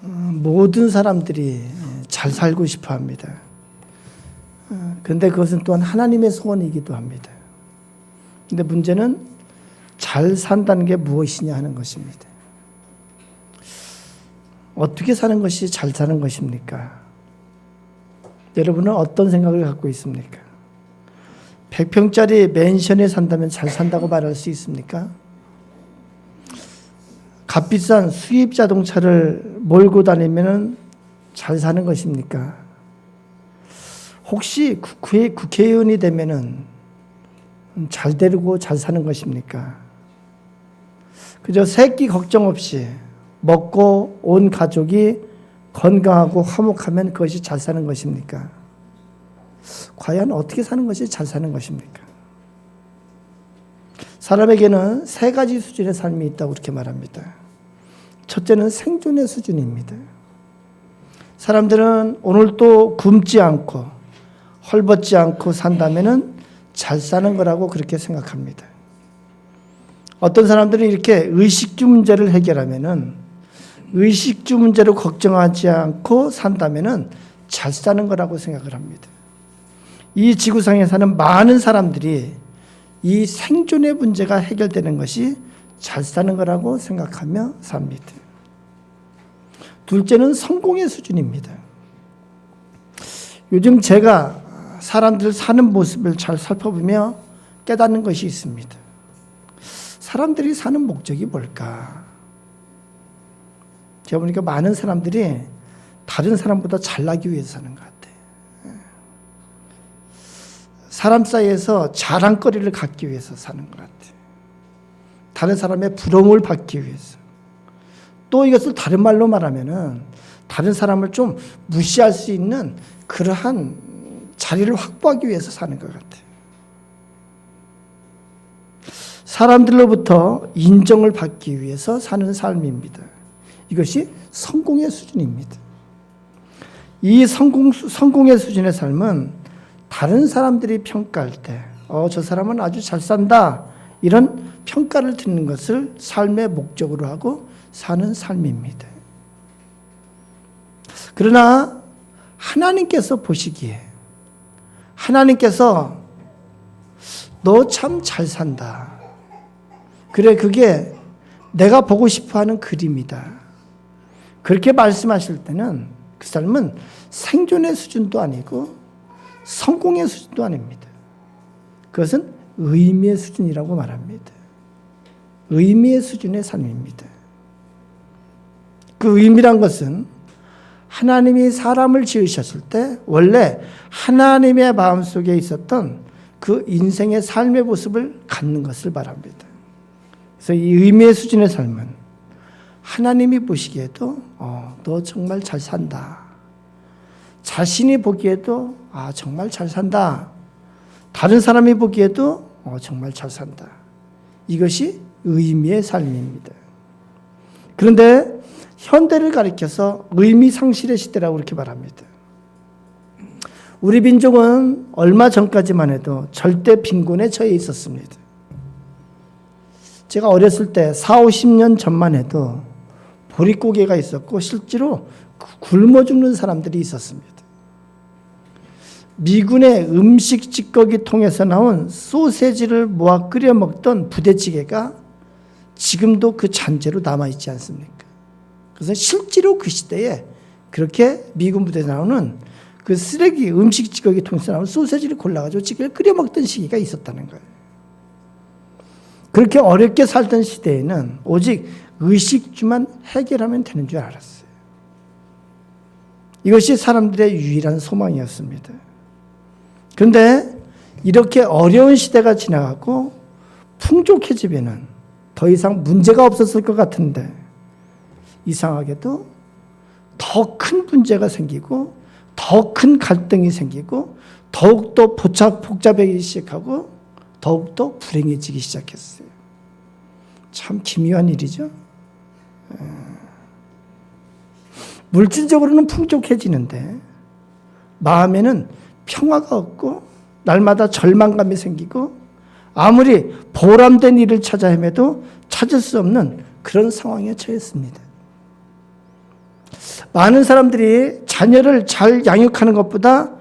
모든 사람들이 잘 살고 싶어 합니다. 그런데 그것은 또한 하나님의 소원이기도 합니다. 근데 문제는 잘 산다는 게 무엇이냐 하는 것입니다. 어떻게 사는 것이 잘 사는 것입니까? 여러분은 어떤 생각을 갖고 있습니까? 100평짜리 맨션에 산다면 잘 산다고 말할 수 있습니까? 값비싼 수입 자동차를 몰고 다니면 잘 사는 것입니까? 혹시 국회의원이 되면 잘 되고 잘 사는 것입니까? 그저 새끼 걱정 없이 먹고 온 가족이 건강하고 화목하면 그것이 잘 사는 것입니까? 과연 어떻게 사는 것이 잘 사는 것입니까? 사람에게는 세 가지 수준의 삶이 있다고 그렇게 말합니다. 첫째는 생존의 수준입니다. 사람들은 오늘도 굶지 않고 헐벗지 않고 산다면 잘 사는 거라고 그렇게 생각합니다. 어떤 사람들은 이렇게 의식주 문제를 해결하면 의식주 문제로 걱정하지 않고 산다면 잘 사는 거라고 생각을 합니다. 이 지구상에 사는 많은 사람들이 이 생존의 문제가 해결되는 것이 잘 사는 거라고 생각하며 삽니다. 둘째는 성공의 수준입니다. 요즘 제가 사람들 사는 모습을 잘 살펴보며 깨닫는 것이 있습니다. 사람들이 사는 목적이 뭘까? 제가 보니까 많은 사람들이 다른 사람보다 잘나기 위해서 사는 것 같아요. 사람 사이에서 자랑거리를 갖기 위해서 사는 것 같아요. 다른 사람의 부러움을 받기 위해서. 또 이것을 다른 말로 말하면은 다른 사람을 좀 무시할 수 있는 그러한 자리를 확보하기 위해서 사는 것 같아요. 사람들로부터 인정을 받기 위해서 사는 삶입니다. 이것이 성공의 수준입니다. 이 성공의 수준의 삶은 다른 사람들이 평가할 때, 저 사람은 아주 잘 산다, 이런 평가를 듣는 것을 삶의 목적으로 하고 사는 삶입니다. 그러나 하나님께서 보시기에 하나님께서 너 참 잘 산다. 그래, 그게 내가 보고 싶어하는 그림이다. 그렇게 말씀하실 때는 그 삶은 생존의 수준도 아니고 성공의 수준도 아닙니다. 그것은 의미의 수준이라고 말합니다. 의미의 수준의 삶입니다. 그 의미란 것은 하나님이 사람을 지으셨을 때 원래 하나님의 마음속에 있었던 그 인생의 삶의 모습을 갖는 것을 말합니다. 그래서 이 의미의 수준의 삶은 하나님이 보시기에도 너 정말 잘 산다. 자신이 보기에도 정말 잘 산다. 다른 사람이 보기에도 정말 잘 산다. 이것이 의미의 삶입니다. 그런데 현대를 가리켜서 의미 상실의 시대라고 그렇게 말합니다. 우리 민족은 얼마 전까지만 해도 절대 빈곤에 처해 있었습니다. 제가 어렸을 때 40, 50년 전만 해도 보릿고개가 있었고 실제로 굶어 죽는 사람들이 있었습니다. 미군의 음식 찌꺼기 통해서 나온 소세지를 모아 끓여 먹던 부대찌개가 지금도 그 잔재로 남아있지 않습니까? 그래서 실제로 그 시대에 그렇게 미군 부대에서 나오는 그 쓰레기 음식 찌꺼기 통해서 나온 소세지를 골라가지고 찌개를 끓여 먹던 시기가 있었다는 거예요. 그렇게 어렵게 살던 시대에는 오직 의식주만 해결하면 되는 줄 알았어요. 이것이 사람들의 유일한 소망이었습니다. 그런데 이렇게 어려운 시대가 지나가고 풍족해지면은 더 이상 문제가 없었을 것 같은데 이상하게도 더 큰 문제가 생기고 더 큰 갈등이 생기고 더욱더 복잡해지기 시작하고 더욱더 불행해지기 시작했어요. 참 기묘한 일이죠. 물질적으로는 풍족해지는데 마음에는 평화가 없고 날마다 절망감이 생기고 아무리 보람된 일을 찾아 헤매도 찾을 수 없는 그런 상황에 처했습니다. 많은 사람들이 자녀를 잘 양육하는 것보다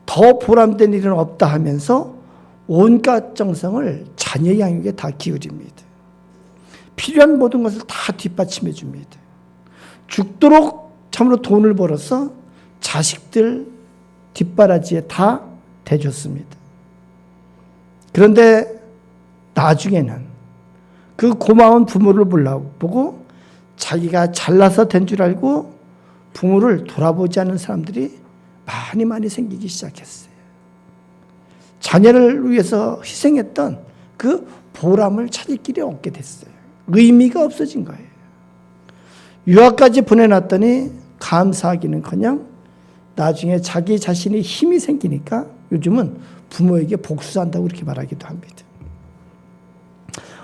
더 보람된 일은 없다 하면서 온갖 정성을 자녀 양육에 다 기울입니다. 필요한 모든 것을 다 뒷받침해 줍니다. 죽도록 참으로 돈을 벌어서 자식들 뒷바라지에 다 대줬습니다. 그런데 나중에는 그 고마운 부모를 몰라보고 자기가 잘나서 된 줄 알고 부모를 돌아보지 않는 사람들이 많이 생기기 시작했어요. 자녀를 위해서 희생했던 그 보람을 찾을 길이 없게 됐어요. 의미가 없어진 거예요. 유학까지 보내놨더니 감사하기는커녕 나중에 자기 자신이 힘이 생기니까 요즘은 부모에게 복수한다고 그렇게 말하기도 합니다.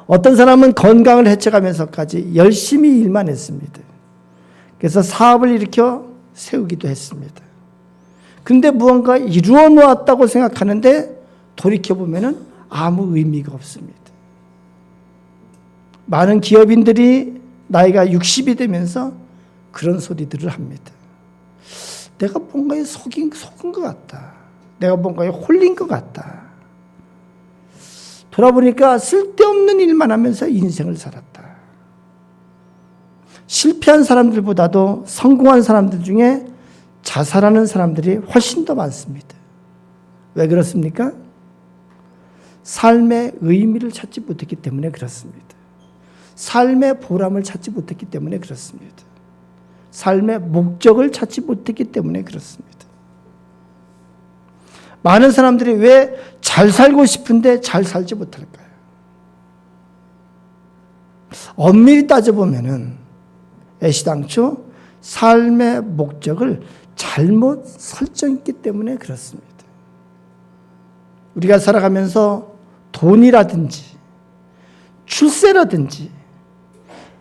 어떤 사람은 건강을 해쳐가면서까지 열심히 일만 했습니다. 그래서 사업을 일으켜 세우기도 했습니다. 그런데 무언가 이루어 놓았다고 생각하는데 돌이켜보면 아무 의미가 없습니다. 많은 기업인들이 나이가 60이 되면서 그런 소리들을 합니다. 내가 뭔가에 속은 것 같다. 내가 뭔가에 홀린 것 같다. 돌아보니까 쓸데없는 일만 하면서 인생을 살았다. 실패한 사람들보다도 성공한 사람들 중에 자살하는 사람들이 훨씬 더 많습니다. 왜 그렇습니까? 삶의 의미를 찾지 못했기 때문에 그렇습니다. 삶의 보람을 찾지 못했기 때문에 그렇습니다. 삶의 목적을 찾지 못했기 때문에 그렇습니다. 많은 사람들이 왜 잘 살고 싶은데 잘 살지 못할까요? 엄밀히 따져보면 애시당초 삶의 목적을 잘못 설정했기 때문에 그렇습니다. 우리가 살아가면서 돈이라든지 출세라든지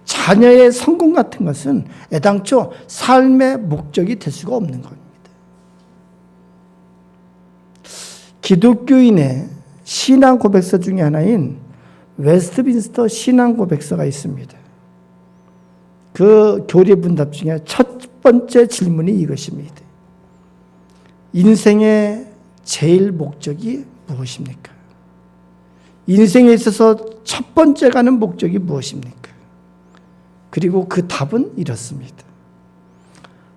자녀의 성공 같은 것은 애당초 삶의 목적이 될 수가 없는 겁니다. 기독교인의 신앙 고백서 중에 하나인 웨스트민스터 신앙 고백서가 있습니다. 그 교리문답 중에 첫 번째 질문이 이것입니다. 인생의 제일 목적이 무엇입니까? 인생에 있어서 첫 번째 가는 목적이 무엇입니까? 그리고 그 답은 이렇습니다.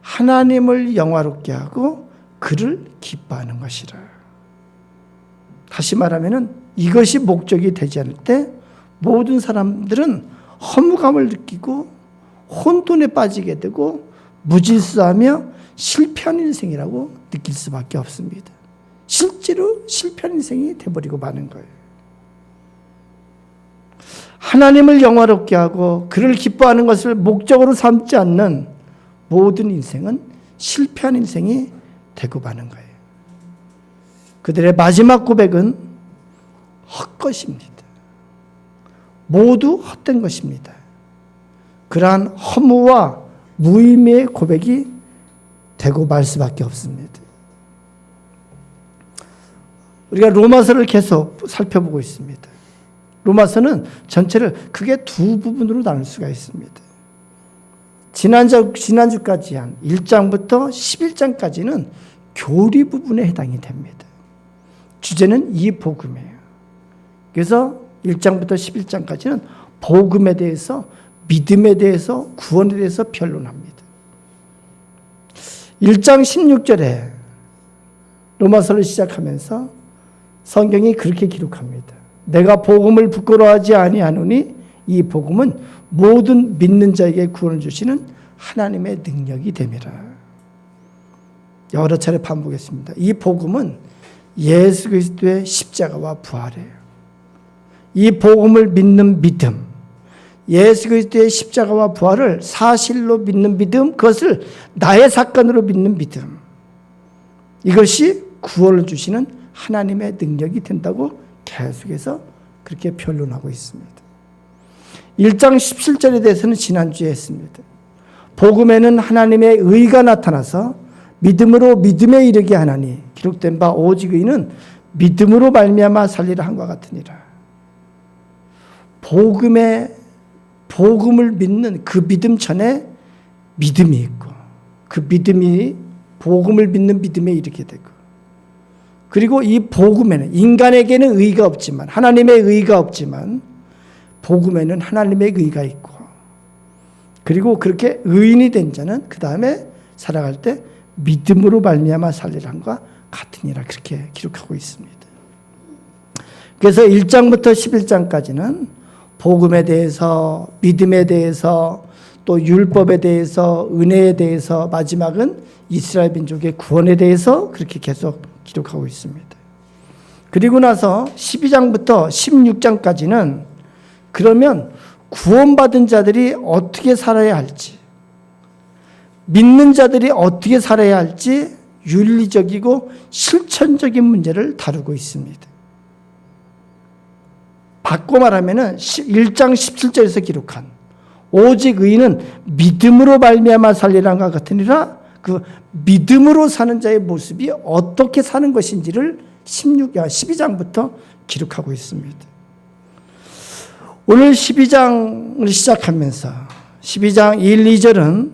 하나님을 영화롭게 하고 그를 기뻐하는 것이라. 다시 말하면 이것이 목적이 되지 않을 때 모든 사람들은 허무감을 느끼고 혼돈에 빠지게 되고 무질서하며 실패한 인생이라고 느낄 수밖에 없습니다. 실제로 실패한 인생이 돼버리고 마는 거예요. 하나님을 영화롭게 하고 그를 기뻐하는 것을 목적으로 삼지 않는 모든 인생은 실패한 인생이 되고 마는 거예요. 그들의 마지막 고백은 헛것입니다. 모두 헛된 것입니다. 그러한 허무와 무의미의 고백이 되고 말 수밖에 없습니다. 우리가 로마서를 계속 살펴보고 있습니다. 로마서는 전체를 크게 두 부분으로 나눌 수가 있습니다. 지난주까지 한 1장부터 11장까지는 교리 부분에 해당이 됩니다. 주제는 이 복음이에요. 그래서 1장부터 11장까지는 복음에 대해서, 믿음에 대해서, 구원에 대해서 변론합니다. 1장 16절에 로마서를 시작하면서 성경이 그렇게 기록합니다. 내가 복음을 부끄러워하지 아니하노니 이 복음은 모든 믿는 자에게 구원을 주시는 하나님의 능력이 됨이라. 여러 차례 반복했습니다. 이 복음은 예수 그리스도의 십자가와 부활이에요. 이 복음을 믿는 믿음, 예수 그리스도의 십자가와 부활을 사실로 믿는 믿음, 그것을 나의 사건으로 믿는 믿음, 이것이 구원을 주시는 하나님의 능력이 된다고 계속해서 그렇게 변론하고 있습니다. 1장 17절에 대해서는 지난주에 했습니다. 복음에는 하나님의 의가 나타나서 믿음으로 믿음에 이르게 하나니 기록된 바 오직 의는 믿음으로 말미암아 살리라 한과 같으니라. 복음을 믿는 그 믿음 전에 믿음이 있고 그 믿음이 복음을 믿는 믿음에 이르게 되고, 그리고 이 복음에는 인간에게는 의가 없지만, 하나님의 의가 없지만 복음에는 하나님의 의가 있고, 그리고 그렇게 의인이 된 자는 그 다음에 살아갈 때 믿음으로 말미암아 살리라 함과 같으니라, 그렇게 기록하고 있습니다. 그래서 1장부터 11장까지는 복음에 대해서, 믿음에 대해서, 또 율법에 대해서, 은혜에 대해서, 마지막은 이스라엘 민족의 구원에 대해서 그렇게 계속 기록하고 있습니다. 그리고 나서 12장부터 16장까지는 그러면 구원받은 자들이 어떻게 살아야 할지, 믿는 자들이 어떻게 살아야 할지 윤리적이고 실천적인 문제를 다루고 있습니다. 바꿔 말하면 1장 17절에서 기록한 오직 의인은 믿음으로 말미암아 살리라는 것 같으니라, 그 믿음으로 사는 자의 모습이 어떻게 사는 것인지를 12장부터 기록하고 있습니다. 오늘 12장을 시작하면서 12장 1, 2절은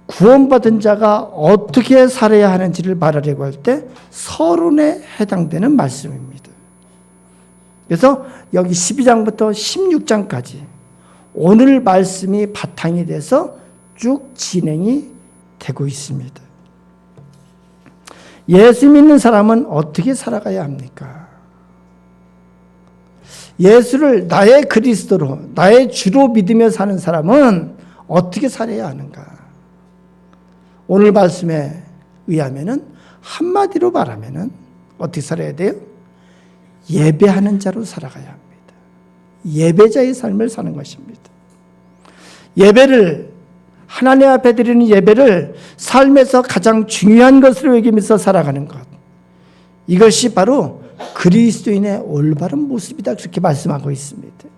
구원받은 자가 어떻게 살아야 하는지를 말하려고 할 때 서론에 해당되는 말씀입니다. 그래서 여기 12장부터 16장까지 오늘 말씀이 바탕이 돼서 쭉 진행이 되고 있습니다. 예수 믿는 사람은 어떻게 살아가야 합니까? 예수를 나의 그리스도로, 나의 주로 믿으며 사는 사람은 어떻게 살아야 하는가? 오늘 말씀에 의하면은 한마디로 말하면은 어떻게 살아야 돼요? 예배하는 자로 살아가야 합니다. 예배자의 삶을 사는 것입니다. 예배를, 하나님 앞에 드리는 예배를 삶에서 가장 중요한 것으로 여기면서 살아가는 것, 이것이 바로 그리스도인의 올바른 모습이다, 그렇게 말씀하고 있습니다.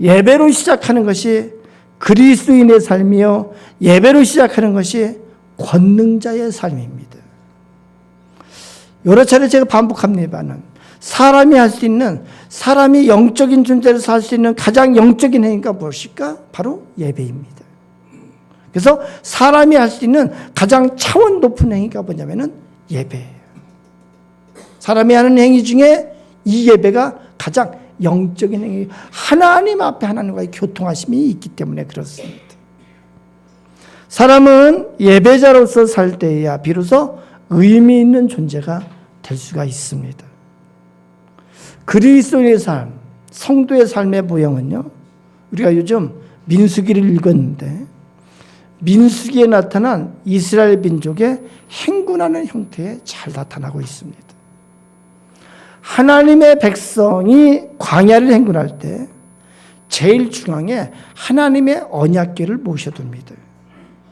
예배로 시작하는 것이 그리스도인의 삶이요, 예배로 시작하는 것이 권능자의 삶입니다. 여러 차례 제가 반복합니다만, 사람이 할 수 있는, 사람이 영적인 존재로서 할 수 있는 가장 영적인 행위가 무엇일까? 바로 예배입니다. 그래서 사람이 할 수 있는 가장 차원 높은 행위가 뭐냐면은 예배예요. 사람이 하는 행위 중에 이 예배가 가장 영적인 행위, 하나님 앞에 하나님과의 교통하심이 있기 때문에 그렇습니다. 사람은 예배자로서 살 때에야 비로소 의미 있는 존재가 될 수가 있습니다. 그리스도의 삶, 성도의 삶의 모형은요, 우리가 요즘 민수기를 읽었는데 민수기에 나타난 이스라엘 민족의 행군하는 형태에 잘 나타나고 있습니다. 하나님의 백성이 광야를 행군할 때 제일 중앙에 하나님의 언약궤를 모셔둡니다.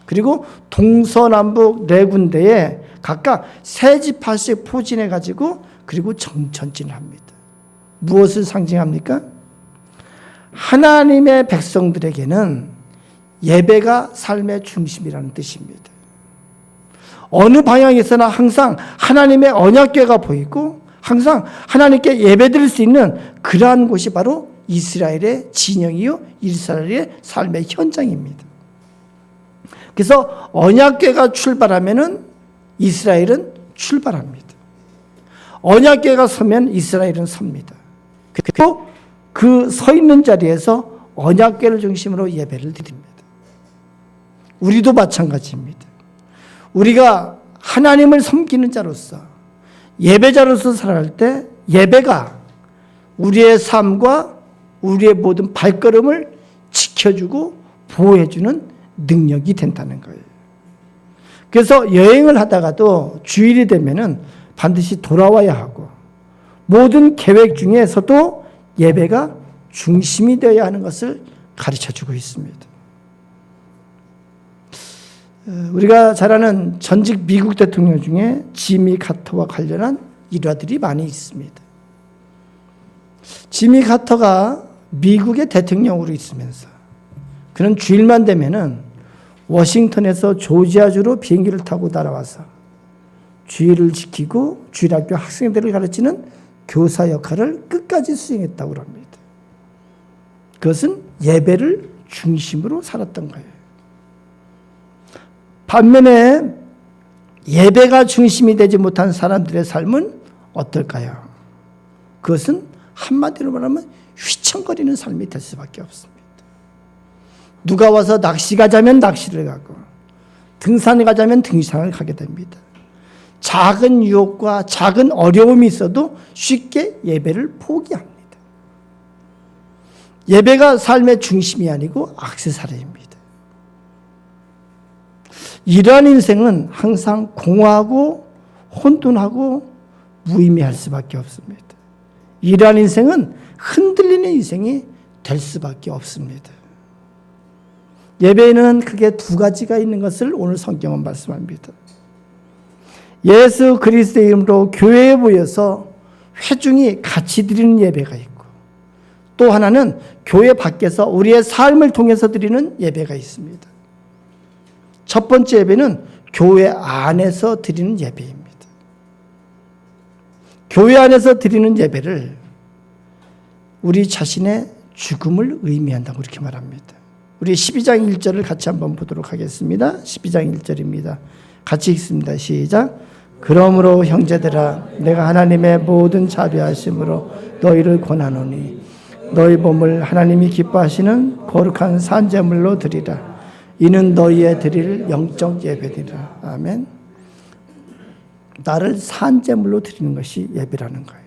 그리고 동서남북 네 군데에 각각 세 지파씩 포진해가지고 그리고 전진을 합니다. 무엇을 상징합니까? 하나님의 백성들에게는 예배가 삶의 중심이라는 뜻입니다. 어느 방향에서나 항상 하나님의 언약궤가 보이고 항상 하나님께 예배드릴 수 있는 그러한 곳이 바로 이스라엘의 진영이요, 이스라엘의 삶의 현장입니다. 그래서 언약궤가 출발하면은 이스라엘은 출발합니다. 언약궤가 서면 이스라엘은 섭니다. 그리고 그 서 있는 자리에서 언약궤를 중심으로 예배를 드립니다. 우리도 마찬가지입니다. 우리가 하나님을 섬기는 자로서, 예배자로서 살아갈 때 예배가 우리의 삶과 우리의 모든 발걸음을 지켜주고 보호해주는 능력이 된다는 거예요. 그래서 여행을 하다가도 주일이 되면은 반드시 돌아와야 하고, 모든 계획 중에서도 예배가 중심이 되어야 하는 것을 가르쳐주고 있습니다. 우리가 잘 아는 전직 미국 대통령 중에 지미 카터와 관련한 일화들이 많이 있습니다. 지미 카터가 미국의 대통령으로 있으면서 그는 주일만 되면은 워싱턴에서 조지아주로 비행기를 타고 날아와서 주일을 지키고 주일학교 학생들을 가르치는 교사 역할을 끝까지 수행했다고 합니다. 그것은 예배를 중심으로 살았던 거예요. 반면에 예배가 중심이 되지 못한 사람들의 삶은 어떨까요? 그것은 한마디로 말하면 휘청거리는 삶이 될 수밖에 없습니다. 누가 와서 낚시 가자면 낚시를 가고 등산에 가자면 등산을 가게 됩니다. 작은 유혹과 작은 어려움이 있어도 쉽게 예배를 포기합니다. 예배가 삶의 중심이 아니고 액세서리입니다. 이러한 인생은 항상 공허하고 혼돈하고 무의미할 수밖에 없습니다. 이러한 인생은 흔들리는 인생이 될 수밖에 없습니다. 예배에는 크게 두 가지가 있는 것을 오늘 성경은 말씀합니다. 예수 그리스도의 이름으로 교회에 모여서 회중이 같이 드리는 예배가 있고, 또 하나는 교회 밖에서 우리의 삶을 통해서 드리는 예배가 있습니다. 첫 번째 예배는 교회 안에서 드리는 예배입니다. 교회 안에서 드리는 예배를 우리 자신의 죽음을 의미한다고 이렇게 말합니다. 우리 12장 1절을 같이 한번 보도록 하겠습니다. 12장 1절입니다. 같이 읽습니다. 시작. 그러므로 형제들아, 내가 하나님의 모든 자비하심으로 너희를 권하노니 너희 몸을 하나님이 기뻐하시는 거룩한 산제물로 드리라. 이는 너희의 드릴 영적 예배니라. 아멘. 나를 산제물로 드리는 것이 예배라는 거예요.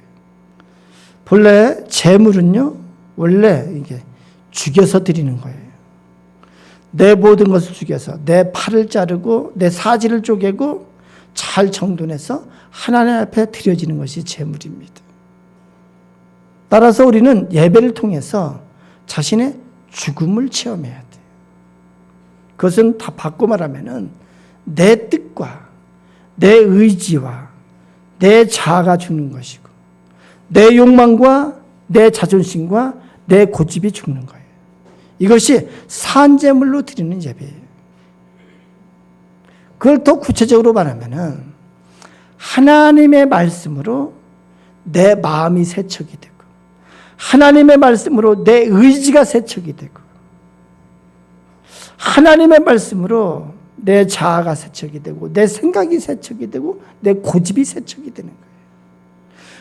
본래 제물은요, 원래 이게 죽여서 드리는 거예요. 내 모든 것을 죽여서 내 팔을 자르고 내 사지를 쪼개고 잘 정돈해서 하나님 앞에 드려지는 것이 제물입니다. 따라서 우리는 예배를 통해서 자신의 죽음을 체험해야 돼요. 그것은 다 바꿔 말하면은 내 뜻과 내 의지와 내 자아가 죽는 것이고, 내 욕망과 내 자존심과 내 고집이 죽는 거예요. 이것이 산제물로 드리는 예배예요. 그걸 더 구체적으로 말하면은 하나님의 말씀으로 내 마음이 세척이 되고, 하나님의 말씀으로 내 의지가 세척이 되고, 하나님의 말씀으로 내 자아가 세척이 되고, 내 생각이 세척이 되고, 내 고집이 세척이 되는 거예요.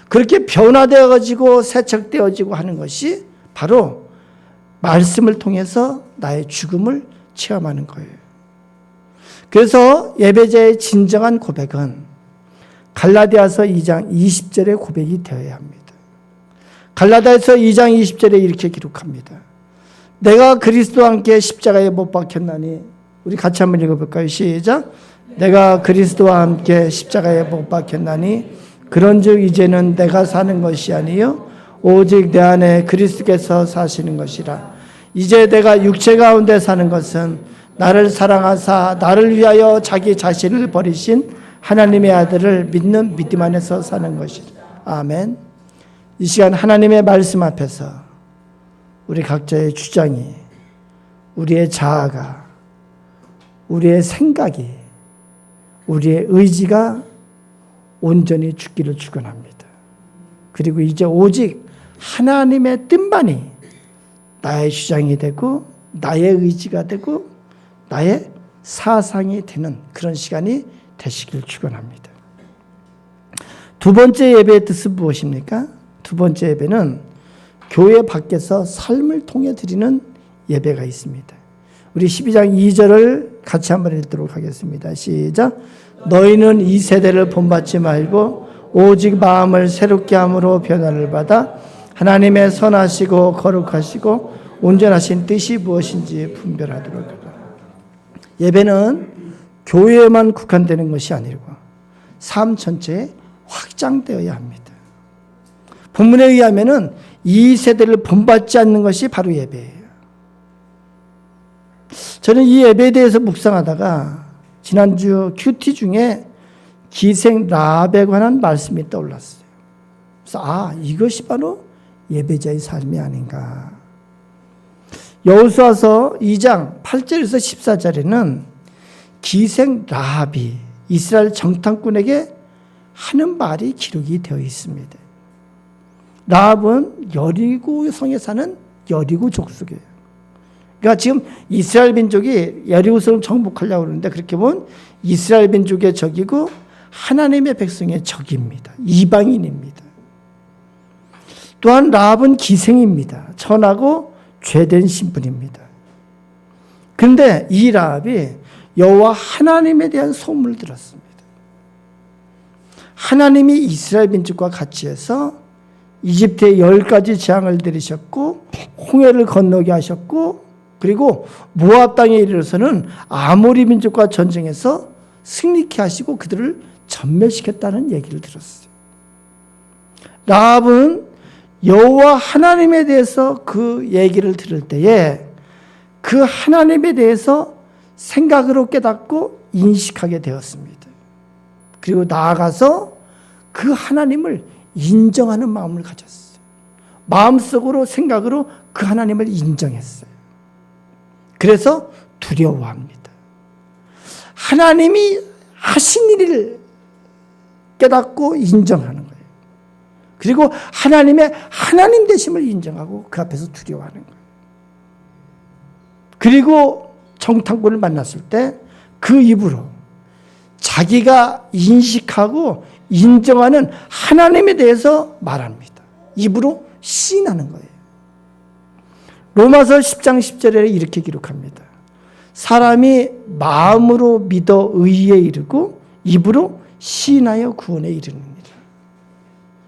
그렇게 변화되어지고 세척되어지고 하는 것이 바로 말씀을 통해서 나의 죽음을 체험하는 거예요. 그래서 예배자의 진정한 고백은 갈라디아서 2장 20절의 고백이 되어야 합니다. 갈라디아서 2장 20절에 이렇게 기록합니다. 내가 그리스도와 함께 십자가에 못 박혔나니, 우리 같이 한번 읽어볼까요? 시작. 내가 그리스도와 함께 십자가에 못 박혔나니 그런즉 이제는 내가 사는 것이 아니요 오직 내 안에 그리스도께서 사시는 것이라. 이제 내가 육체 가운데 사는 것은 나를 사랑하사 나를 위하여 자기 자신을 버리신 하나님의 아들을 믿는 믿음 안에서 사는 것이라. 아멘. 이 시간 하나님의 말씀 앞에서 우리 각자의 주장이, 우리의 자아가, 우리의 생각이, 우리의 의지가 온전히 죽기를 축원합니다. 그리고 이제 오직 하나님의 뜻만이 나의 주장이 되고 나의 의지가 되고 나의 사상이 되는 그런 시간이 되시길 축원합니다. 두 번째 예배의 뜻은 무엇입니까? 두 번째 예배는 교회 밖에서 삶을 통해 드리는 예배가 있습니다. 우리 12장 2절을 같이 한번 읽도록 하겠습니다. 시작. 너희는 이 세대를 본받지 말고 오직 마음을 새롭게 함으로 변화를 받아 하나님의 선하시고 거룩하시고 온전하신 뜻이 무엇인지 분별하도록 하라. 예배는 교회에만 국한되는 것이 아니고 삶 전체에 확장되어야 합니다. 본문에 의하면은 이 세대를 본받지 않는 것이 바로 예배예요. 저는 이 예배에 대해서 묵상하다가 지난주 큐티 중에 기생 라합에 관한 말씀이 떠올랐어요. 그래서 이것이 바로 예배자의 삶이 아닌가. 여호수아서 2장 8절에서 14절에는 기생 라합이 이스라엘 정탐꾼에게 하는 말이 기록이 되어 있습니다. 라합은 여리고 성에 사는 여리고 족속이에요. 그러니까 지금 이스라엘 민족이 여리고성을 정복하려고 그러는데 그렇게 보면 이스라엘 민족의 적이고 하나님의 백성의 적입니다. 이방인입니다. 또한 라합은 기생입니다. 천하고 죄된 신분입니다. 그런데 이 라합이 여호와 하나님에 대한 소문을 들었습니다. 하나님이 이스라엘 민족과 같이 해서 이집트에 10가지 재앙을 내리셨고 홍해를 건너게 하셨고 그리고 모압 땅에 이르러서는 아모리 민족과 전쟁해서 승리케 하시고 그들을 전멸시켰다는 얘기를 들었어요. 라합은 여호와 하나님에 대해서 그 얘기를 들을 때에 그 하나님에 대해서 생각으로 깨닫고 인식하게 되었습니다. 그리고 나아가서 그 하나님을 인정하는 마음을 가졌어요. 마음속으로 생각으로 그 하나님을 인정했어요. 그래서 두려워합니다. 하나님이 하신 일을 깨닫고 인정하는 거예요. 그리고 하나님의 하나님 되심을 인정하고 그 앞에서 두려워하는 거예요. 그리고 정탐꾼을 만났을 때 그 입으로 자기가 인식하고 인정하는 하나님에 대해서 말합니다. 입으로 시인하는 거예요. 로마서 10장 10절에 이렇게 기록합니다. 사람이 마음으로 믿어 의에 이르고 입으로 시인하여 구원에 이르느니라.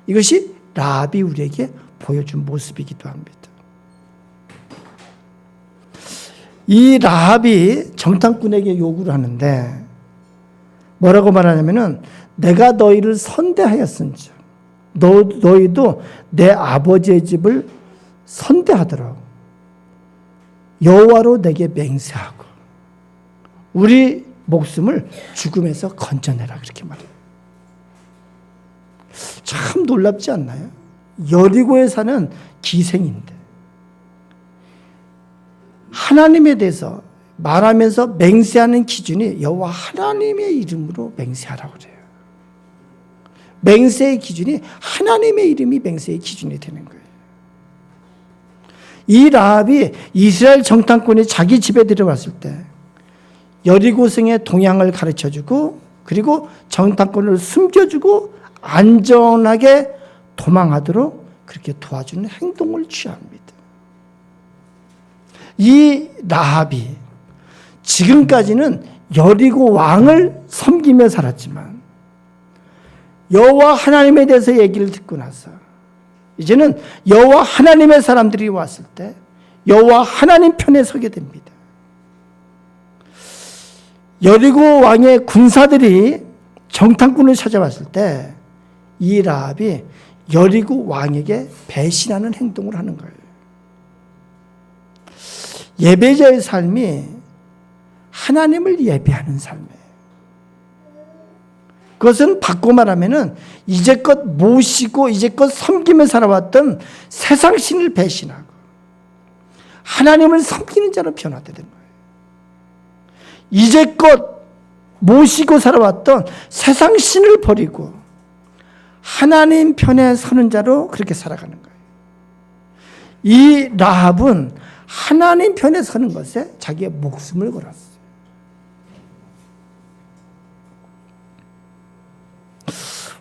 이것이 라합이 우리에게 보여준 모습이기도 합니다. 이 라합이 정탐꾼에게 요구를 하는데 뭐라고 말하냐면은 내가 너희를 선대하였은즉 너희도 내 아버지의 집을 선대하도록 여호와로 내게 맹세하고 우리 목숨을 죽음에서 건져내라 그렇게 말해요. 참 놀랍지 않나요? 여리고에 사는 기생인데 하나님에 대해서 말하면서 맹세하는 기준이 여호와 하나님의 이름으로 맹세하라고 그래요. 맹세의 기준이 하나님의 이름이 맹세의 기준이 되는 거예요. 이 라합이 이스라엘 정탐꾼이 자기 집에 들어왔을 때 여리고성의 동향을 가르쳐주고 그리고 정탐꾼을 숨겨주고 안전하게 도망하도록 그렇게 도와주는 행동을 취합니다. 이 라합이 지금까지는 여리고 왕을 섬기며 살았지만 여호와 하나님에 대해서 얘기를 듣고 나서 이제는 여호와 하나님의 사람들이 왔을 때 여호와 하나님 편에 서게 됩니다. 여리고 왕의 군사들이 정탐꾼을 찾아왔을 때 이 라합이 여리고 왕에게 배신하는 행동을 하는 거예요. 예배자의 삶이 하나님을 예배하는 삶이에요. 그것은 바꿔 말하면은 이제껏 모시고 이제껏 섬기며 살아왔던 세상신을 배신하고 하나님을 섬기는 자로 변화되는 거예요. 이제껏 모시고 살아왔던 세상신을 버리고 하나님 편에 서는 자로 그렇게 살아가는 거예요. 이 라합은 하나님 편에 서는 것에 자기의 목숨을 걸었어요.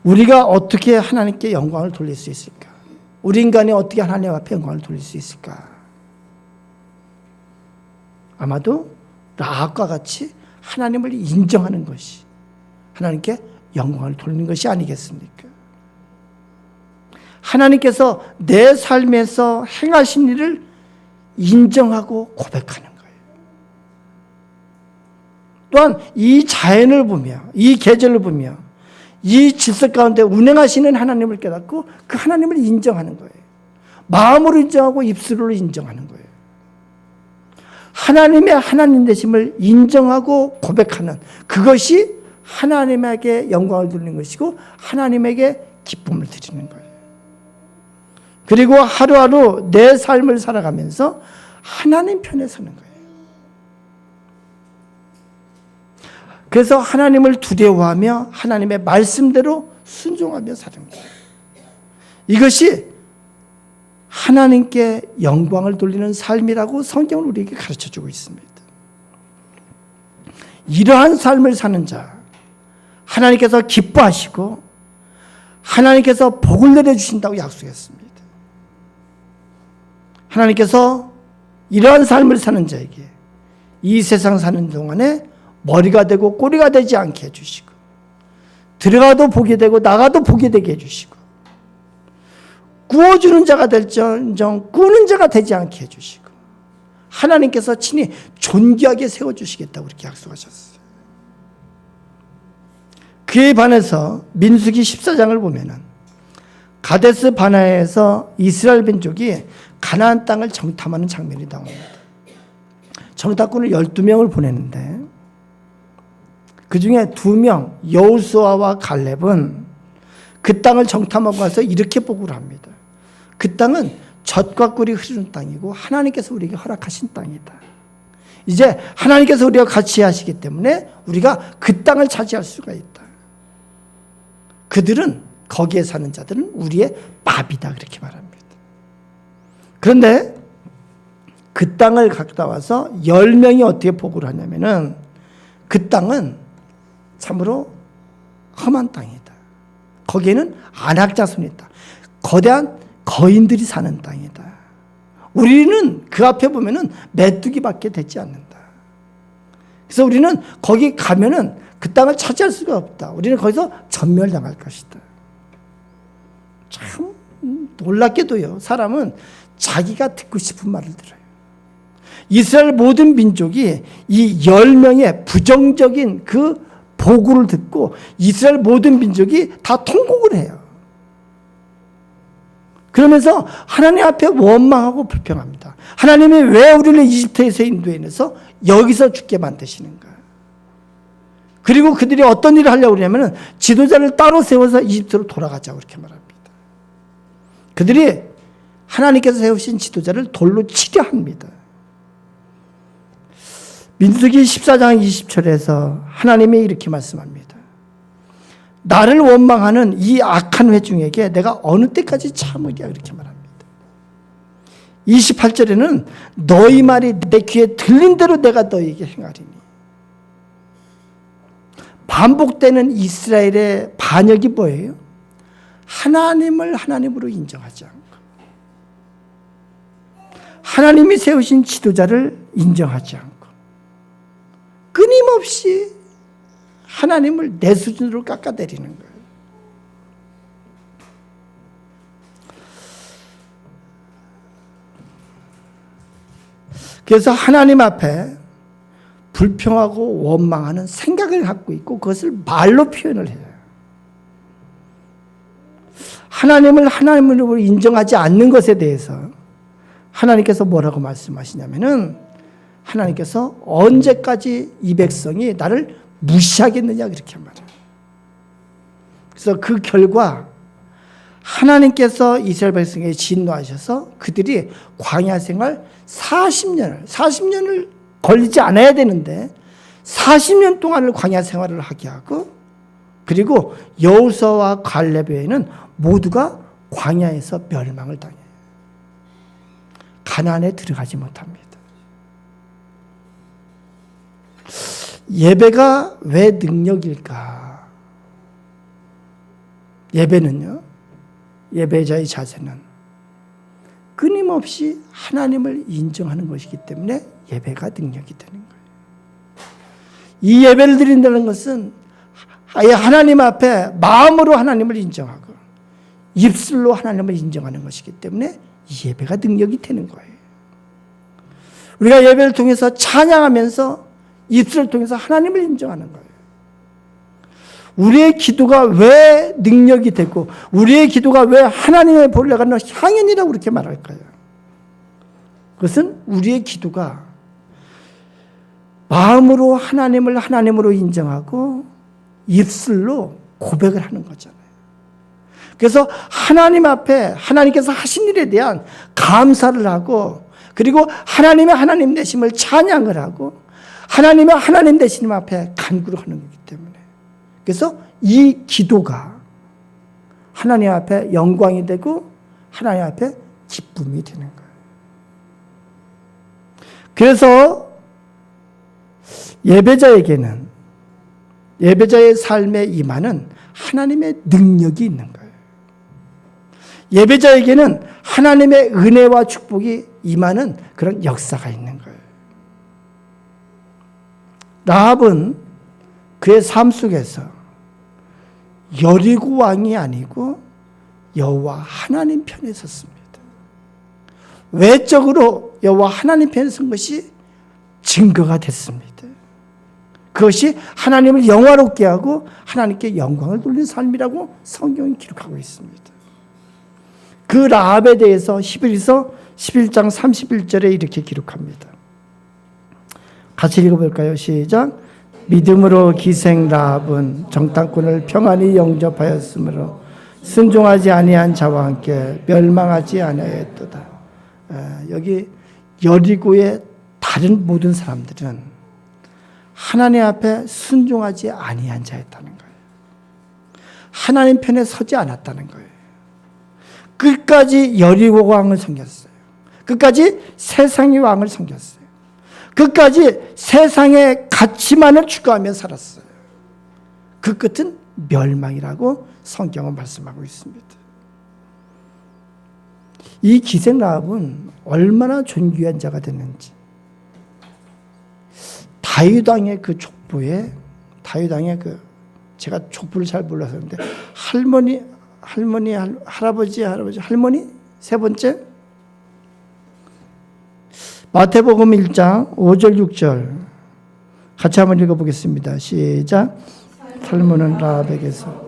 우리가 어떻게 하나님께 영광을 돌릴 수 있을까? 우리 인간이 어떻게 하나님 앞에 영광을 돌릴 수 있을까? 아마도 라합과 같이 하나님을 인정하는 것이 하나님께 영광을 돌리는 것이 아니겠습니까? 하나님께서 내 삶에서 행하신 일을 인정하고 고백하는 거예요. 또한 이 자연을 보며 이 계절을 보며 이 질서 가운데 운행하시는 하나님을 깨닫고 그 하나님을 인정하는 거예요. 마음으로 인정하고 입술로 인정하는 거예요. 하나님의 하나님 되심을 인정하고 고백하는 그것이 하나님에게 영광을 돌리는 것이고 하나님에게 기쁨을 드리는 거예요. 그리고 하루하루 내 삶을 살아가면서 하나님 편에 서는 거예요. 그래서 하나님을 두려워하며 하나님의 말씀대로 순종하며 사는 거예요. 이것이 하나님께 영광을 돌리는 삶이라고 성경은 우리에게 가르쳐주고 있습니다. 이러한 삶을 사는 자, 하나님께서 기뻐하시고 하나님께서 복을 내려주신다고 약속했습니다. 하나님께서 이러한 삶을 사는 자에게 이 세상 사는 동안에 머리가 되고 꼬리가 되지 않게 해주시고, 들어가도 복이 되고 나가도 복이 되게 해주시고, 구워주는 자가 될지언정 꾸는 자가 되지 않게 해주시고, 하나님께서 친히 존귀하게 세워주시겠다고 그렇게 약속하셨어요. 그에 반해서 민수기 14장을 보면은 가데스 바네아에서 이스라엘 민족이 가나안 땅을 정탐하는 장면이 나옵니다. 정탐꾼을 12명을 보냈는데 그 중에 2명 여호수아와 갈렙은 그 땅을 정탐하고 가서 이렇게 보고를 합니다. 그 땅은 젖과 꿀이 흐르는 땅이고 하나님께서 우리에게 허락하신 땅이다. 이제 하나님께서 우리와 같이 하시기 때문에 우리가 그 땅을 차지할 수가 있다. 그들은, 거기에 사는 자들은 우리의 밥이다, 그렇게 말합니다. 그런데 그 땅을 갔다 와서 10명이 어떻게 보고를 하냐면은 그 땅은 참으로 험한 땅이다. 거기에는 안악자손이 있다. 거대한 거인들이 사는 땅이다. 우리는 그 앞에 보면은 메뚜기밖에 되지 않는다. 그래서 우리는 거기 가면은 그 땅을 차지할 수가 없다. 우리는 거기서 전멸당할 것이다. 참 놀랍게도요, 사람은 자기가 듣고 싶은 말을 들어요. 이스라엘 모든 민족이 이 10명의 부정적인 그 보고를 듣고 이스라엘 모든 민족이 다 통곡을 해요. 그러면서 하나님 앞에 원망하고 불평합니다. 하나님이 왜 우리를 이집트에서 인도해내서 여기서 죽게 만드시는가? 그리고 그들이 어떤 일을 하려고 그러냐면 지도자를 따로 세워서 이집트로 돌아가자고 그렇게 말합니다. 그들이 하나님께서 세우신 지도자를 돌로 치려 합니다. 민수기 14장 20절에서 하나님이 이렇게 말씀합니다. 나를 원망하는 이 악한 회중에게 내가 어느 때까지 참으랴, 이렇게 말합니다. 28절에는 너희 말이 내 귀에 들린 대로 내가 너희에게 행하리니. 반복되는 이스라엘의 반역이 뭐예요? 하나님을 하나님으로 인정하지 않고 하나님이 세우신 지도자를 인정하지 않고 끊임없이 하나님을 내 수준으로 깎아내리는 거예요. 그래서 하나님 앞에 불평하고 원망하는 생각을 갖고 있고 그것을 말로 표현을 해요. 하나님을 하나님으로 인정하지 않는 것에 대해서 하나님께서 뭐라고 말씀하시냐면은 하나님께서 언제까지 이 백성이 나를 무시하겠느냐, 그렇게 말해요. 그래서 그 결과 하나님께서 이스라엘 백성에게 진노하셔서 그들이 광야 생활 40년을 걸리지 않아야 되는데 40년 동안을 광야 생활을 하게 하고, 그리고 여호수아와 갈렙 외에는 모두가 광야에서 멸망을 당해요. 가나안에 들어가지 못합니다. 예배가 왜 능력일까? 예배는요, 예배자의 자세는 끊임없이 하나님을 인정하는 것이기 때문에 예배가 능력이 되는 거예요. 이 예배를 드린다는 것은 아예 하나님 앞에 마음으로 하나님을 인정하고 입술로 하나님을 인정하는 것이기 때문에 이 예배가 능력이 되는 거예요. 우리가 예배를 통해서 찬양하면서 입술을 통해서 하나님을 인정하는 거예요. 우리의 기도가 왜 능력이 되고 우리의 기도가 왜 하나님의 보를 가는 향연이라고 그렇게 말할까요? 그것은 우리의 기도가 마음으로 하나님을 하나님으로 인정하고 입술로 고백을 하는 거잖아요. 그래서 하나님 앞에 하나님께서 하신 일에 대한 감사를 하고, 그리고 하나님의 하나님 되심을 찬양을 하고 하나님의 하나님 되시님 앞에 간구를 하는 거기 때문에, 그래서 이 기도가 하나님 앞에 영광이 되고 하나님 앞에 기쁨이 되는 거예요. 그래서 예배자의 삶에 임하는 하나님의 능력이 있는 거예요. 예배자에게는 하나님의 은혜와 축복이 임하는 그런 역사가 있는 거예요. 라합은 그의 삶 속에서 여리고 왕이 아니고 여호와 하나님 편에 섰습니다. 외적으로 여호와 하나님 편에 선 것이 증거가 됐습니다. 그것이 하나님을 영화롭게 하고 하나님께 영광을 돌리는 삶이라고 성경이 기록하고 있습니다. 그 라합에 대해서 히브리서 11장 31절에 이렇게 기록합니다. 같이 읽어볼까요? 시작. 믿음으로 기생 라합은 정탐꾼을 평안히 영접하였으므로 순종하지 아니한 자와 함께 멸망하지 아니하였도다. 여기 여리고의 다른 모든 사람들은 하나님 앞에 순종하지 아니한 자였다는 거예요. 하나님 편에 서지 않았다는 거예요. 끝까지 여리고 왕을 섬겼어요. 끝까지 세상의 왕을 섬겼어요. 끝까지 세상의 가치만을 추구하며 살았어요. 그 끝은 멸망이라고 성경은 말씀하고 있습니다. 이 기생 라합은 얼마나 존귀한 자가 됐는지, 다윗 왕의 그 족보에, 다윗 왕의 제가 족보를 잘 몰라서 그런데 할아버지 세 번째 마태복음 1장 5절 6절 같이 한번 읽어보겠습니다. 시작. 살몬은 라합에게서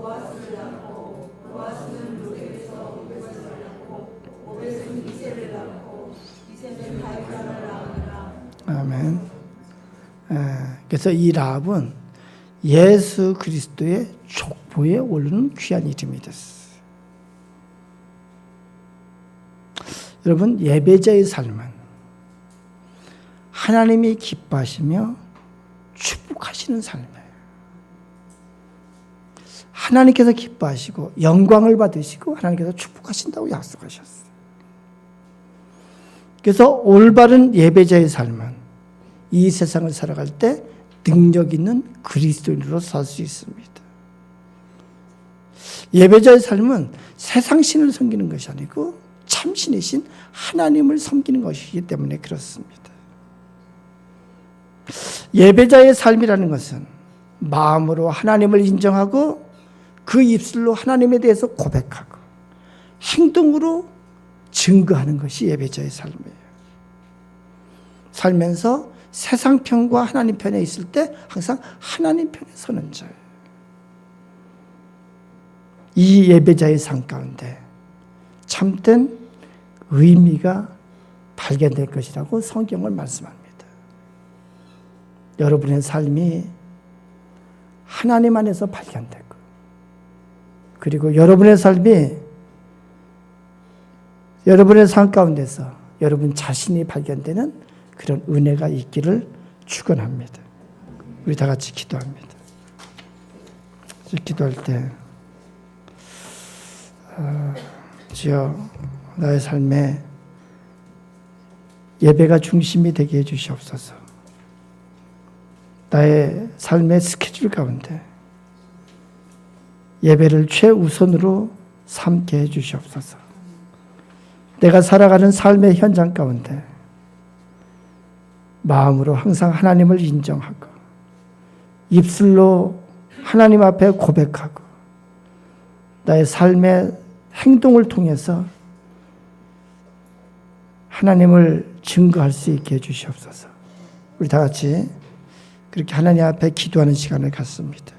아멘. 그래서 이 라합은 예수 그리스도의 족보에 오르는 귀한 이름이 됐어요. 여러분, 예배자의 삶은 하나님이 기뻐하시며 축복하시는 삶이에요. 하나님께서 기뻐하시고 영광을 받으시고 하나님께서 축복하신다고 약속하셨어요. 그래서 올바른 예배자의 삶은 이 세상을 살아갈 때 능력 있는 그리스도인으로 살 수 있습니다. 예배자의 삶은 세상 신을 섬기는 것이 아니고 참신이신 하나님을 섬기는 것이기 때문에 그렇습니다. 예배자의 삶이라는 것은 마음으로 하나님을 인정하고 그 입술로 하나님에 대해서 고백하고 행동으로 증거하는 것이 예배자의 삶이에요. 살면서 세상 편과 하나님 편에 있을 때 항상 하나님 편에 서는 자예요. 이 예배자의 삶 가운데 참된 의미가 발견될 것이라고 성경을 말씀합니다. 여러분의 삶이 하나님 안에서 발견되고, 그리고 여러분의 삶이 여러분의 삶 가운데서 여러분 자신이 발견되는 그런 은혜가 있기를 축원합니다. 우리 다 같이 기도합니다. 기도할 때 주여, 나의 삶에 예배가 중심이 되게 해주시옵소서. 나의 삶의 스케줄 가운데 예배를 최우선으로 삼게 해주시옵소서. 내가 살아가는 삶의 현장 가운데 마음으로 항상 하나님을 인정하고 입술로 하나님 앞에 고백하고 나의 삶의 행동을 통해서 하나님을 증거할 수 있게 해주시옵소서. 우리 다 같이 그렇게 하나님 앞에 기도하는 시간을 갖습니다.